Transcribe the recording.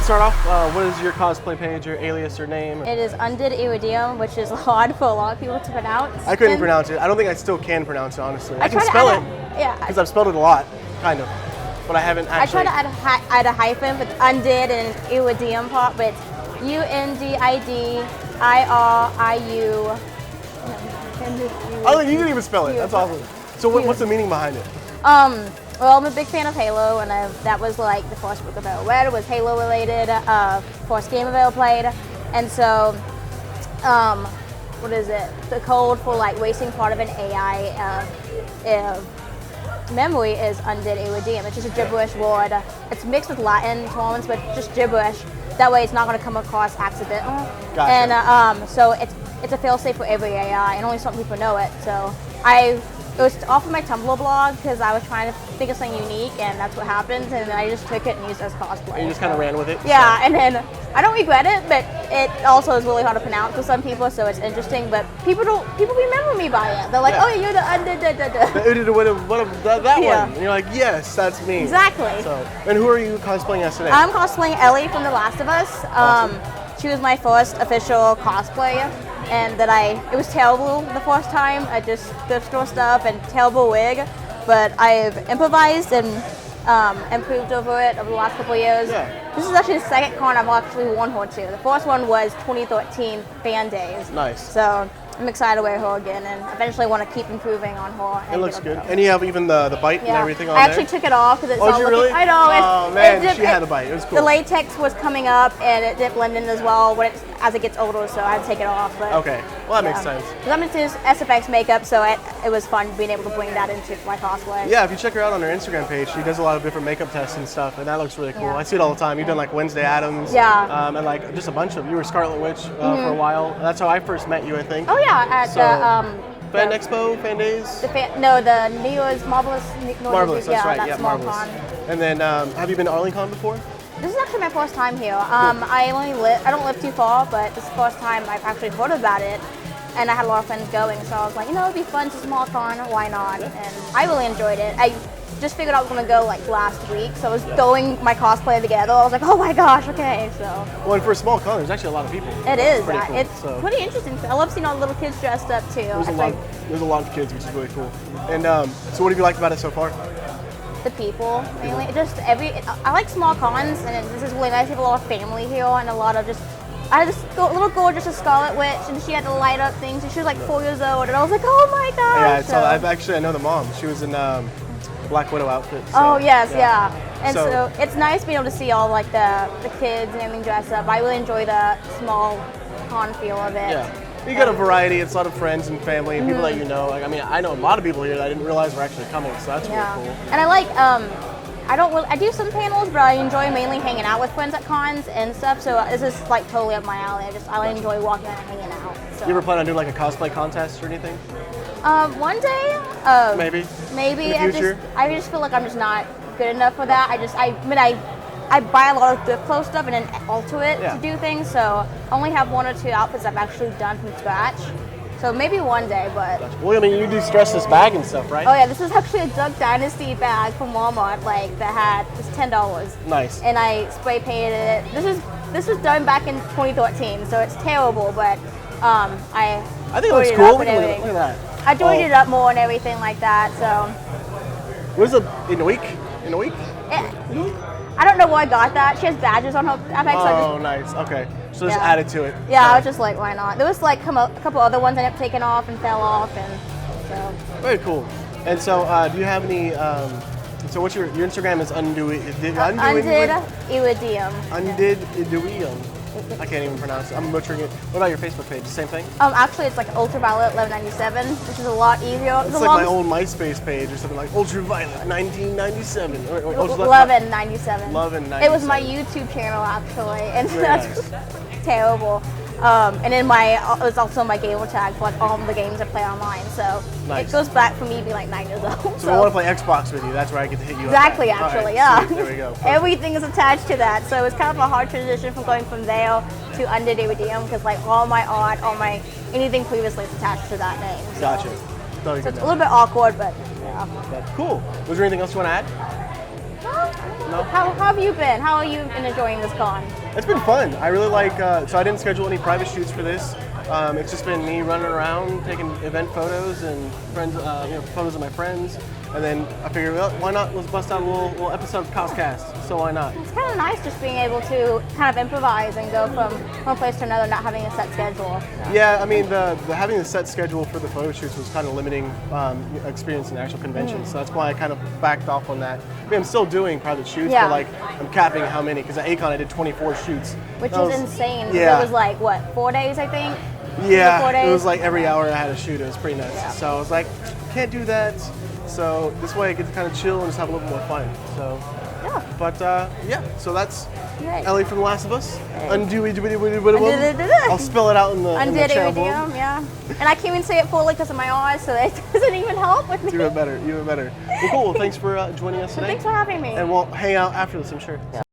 Start off, what is your cosplay page, your alias, or name? It is Undidiridium, which is hard for a lot of people to pronounce. I couldn't pronounce it. I don't think I still can pronounce it, honestly. I can try to spell add it, yeah. because I've spelled it a lot, kind of, but I haven't actually. I try to add a hyphen with Undid and Iridium part, but it's Undidiru. Oh, you can even spell it. That's awesome. So what's the meaning behind it? Well, I'm a big fan of Halo, and that was like the first book I've ever read. It was Halo related, first game I've ever played, and so, what is it? The code for like wasting part of an AI memory is Undidiridium. It's just a gibberish word. It's mixed with Latin tones, but just gibberish. That way, it's not going to come across accidental. Gotcha. And so it's a failsafe for every AI, and only some people know it. So it was off of my Tumblr blog because I was trying to think of something unique, and that's what happened. And then I just took it and used it as cosplay. And you just kind of ran with it? Yeah, and then I don't regret it, but it also is really hard to pronounce for some people, so it's interesting. But people remember me by it. They're like, oh, you're the that one. And you're like, yes, that's me. Exactly. So, and who are you cosplaying as today? I'm cosplaying Ellie from The Last of Us. Awesome. She was my first official cosplay, and it was terrible the first time. I just thrift store stuff and terrible wig, but I've improvised and improved over it over the last couple of years. Yeah. This is actually the second con I've actually worn her to. The first one was 2013 Fan Days. Nice. So I'm excited to wear her again, and eventually want to keep improving on her. It looks good. And you have even the bite and everything on I there? actually took it off because it's all looking... really? I know. Oh man, she had a bite. It was cool. The latex was coming up, and it didn't blend in as well as it gets older, so I had to take it off. But, okay, well that makes sense. Because I'm into SFX makeup, so it was fun being able to bring that into my cosplay. Yeah, if you check her out on her Instagram page, she does a lot of different makeup tests and stuff, and that looks really cool. Yeah. I see it all the time. You've done like Wednesday Addams, and like just a bunch of. You were Scarlet Witch for a while. That's how I first met you, I think. Oh yeah, at Fan Expo, Fan Days. The New Year's Marvelous. Marvelous, that's right. Yeah, small Marvelous. con. And then, have you been to Arlingcon before? This is actually my first time here. I don't live too far, but this is the first time I've actually heard about it, and I had a lot of friends going, so I was like, it'd be fun. It's a small con, why not? And I really enjoyed it. I just figured I was gonna go like last week, so I was throwing my cosplay together. I was like, oh my gosh, okay, so. Well, and for a small con, there's actually a lot of people. It is. It's pretty cool, pretty interesting. I love seeing all the little kids dressed up too. There's a lot of kids, which is really cool. And so what have you liked about it so far? The people, mainly. I like small cons, and this is really nice. We have a lot of family here, and a lot of I had this little girl, just a Scarlet Witch, and she had to light up things, and she was like 4 years old, and I was like, oh my gosh. Yeah, I know the mom. She was in Black Widow outfit. So, oh yes, yeah. And so it's nice being able to see all like the kids and everything dressed up. I really enjoy the small con feel of it. Yeah. You got a variety. It's a lot of friends and family and people that you know. Like, I know a lot of people here that I didn't realize were actually coming, so that's really cool. And I like, I do some panels, but I enjoy mainly hanging out with friends at cons and stuff. So this is like totally up my alley. I enjoy walking around and hanging out. So. You ever plan on doing like a cosplay contest or anything? One day. Maybe. Maybe. In the future? I just feel like I'm just not good enough for that. I buy a lot of thrift clothes stuff and then alter it to do things, so I only have 1 or 2 outfits I've actually done from scratch. So maybe one day, but... Well, I mean, you do stress this bag and stuff, right? Oh yeah, this is actually a Duck Dynasty bag from Walmart, it's $10. Nice. And I spray painted it. This was done back in 2013, so it's terrible, but I think it looks cool. Look at that. I joined it up more and everything like that, so... What is it, in a week? I don't know where I got that. She has badges on her backpack. Oh, nice. Okay. So just add it to it. Yeah, I was just like, why not? There was like a couple other ones I ended up taking off and fell off, and so. Very cool. And so, do you have any? So, what's your Instagram is Undidiridium. Undidiridium. I can't even pronounce it. I'm butchering it. What about your Facebook page? The same thing? Actually, it's like Ultraviolet 1197, which is a lot easier. It's like my old MySpace page or something like Ultraviolet 1997. 1197. 1197. It was my YouTube channel actually, and that's terrible. And then it was also my gamer tag for like all the games I play online. So it goes back for me being like 9 years old. So if I want to play Xbox with you, that's where I get to hit you exactly, up. Exactly, actually, Sweet, there we go. Everything is attached to that. So it's kind of a hard transition from going from there to Undidiridium because like all my art, anything previously is attached to that name. So. Gotcha. So it's a little bit awkward, but yeah. Cool. Was there anything else you want to add? No. How have you been? How have you been enjoying this con? It's been fun. I really like, so I didn't schedule any private shoots for this. It's just been me running around, taking event photos and friends, photos of my friends. And then I figured, well, why not? Let's bust out a little episode of CosCast. So why not? It's kind of nice just being able to kind of improvise and go from one place to another, not having a set schedule. So. Yeah, I mean, the having the set schedule for the photo shoots was kind of limiting experience in actual conventions. So that's why I kind of backed off on that. I mean, I'm still doing private shoots, Yeah. but like I'm capping how many. Because at A-kon I did 24 shoots. Which That is was- insane. Yeah. It was like, what, 4 days, I think? 4 Yeah, days? it was like every hour I had a shoot. It was pretty nuts. Yeah. So I was like, can't do that. So this way I get to kind of chill and just have a little more fun. So, Yeah. but yeah, so that's Right. Ellie from The Last of Us. Undidiridium. I'll spell it out in the channel below. Undidiridium, yeah. And I can't even say it fully because of my eyes, so it doesn't even help with me. Even better, even better. Well, cool. Well, thanks for joining us So today. thanks for having me. And we'll hang out after this, I'm sure. Yeah.